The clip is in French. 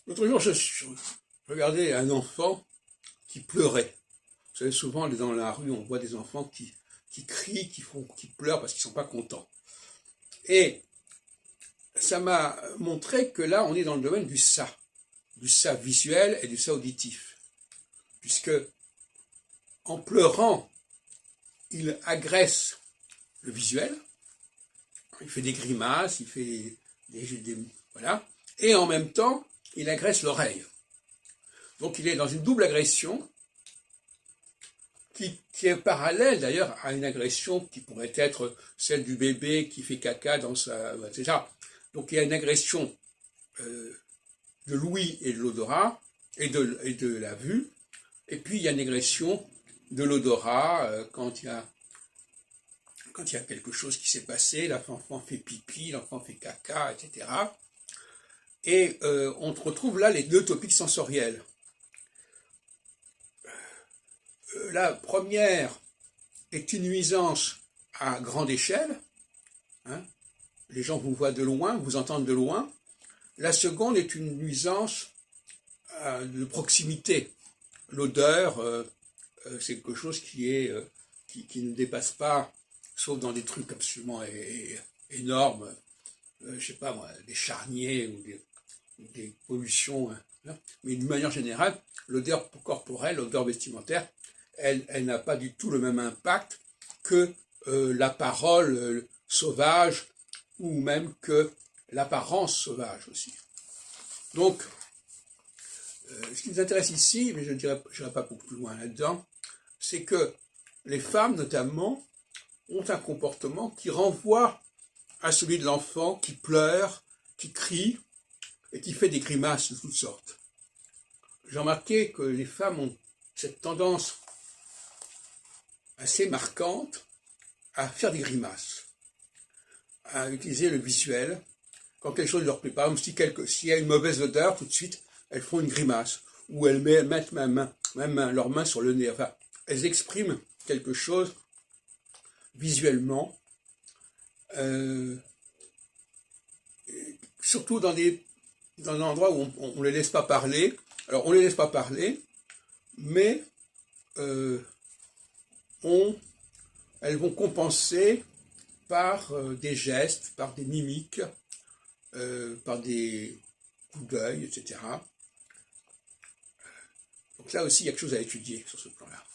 L'autre jour, je regardais un enfant qui pleurait. Vous savez, souvent, dans la rue, on voit des enfants qui crient, qui pleurent parce qu'ils ne sont pas contents. Et ça m'a montré que là, on est dans le domaine du ça visuel et du ça auditif. Puisque, en pleurant, il agresse le visuel, il fait des grimaces, il fait voilà, et en même temps, il agresse l'oreille. Donc il est dans une double agression qui est parallèle d'ailleurs à une agression qui pourrait être celle du bébé qui fait caca dans sa... etc. Donc il y a une agression de l'ouïe et de l'odorat et de la vue, et puis il y a une agression de l'odorat quand il y a quelque chose qui s'est passé, l'enfant fait pipi, l'enfant fait caca, etc. Et on retrouve là les deux topiques sensoriels. La première est une nuisance à grande échelle. Hein, les gens vous voient de loin, vous entendent de loin. La seconde est une nuisance de proximité. L'odeur, c'est quelque chose qui ne dépasse pas, sauf dans des trucs absolument énormes, je sais pas moi, des charniers ou des pollutions. Hein. Mais d'une manière générale, l'odeur corporelle, l'odeur vestimentaire, elle n'a pas du tout le même impact que la parole sauvage ou même que l'apparence sauvage aussi. Donc, ce qui nous intéresse ici, mais je n'irai pas beaucoup plus loin là-dedans, c'est que les femmes notamment ont un comportement qui renvoie à celui de l'enfant qui pleure, qui crie et qui fait des grimaces de toutes sortes. J'ai remarqué que les femmes ont cette tendance assez marquante à faire des grimaces, à utiliser le visuel. Quand quelque chose ne leur plaît pas, même s'il y a une mauvaise odeur, tout de suite, elles font une grimace. Ou elles mettent même leur main sur le nez. Enfin, elles expriment quelque chose visuellement, surtout dans un endroit où on ne les laisse pas parler. Alors, on ne les laisse pas parler, mais elles vont compenser par des gestes, par des mimiques, par des coups d'œil, etc. Donc là aussi, il y a quelque chose à étudier sur ce plan-là.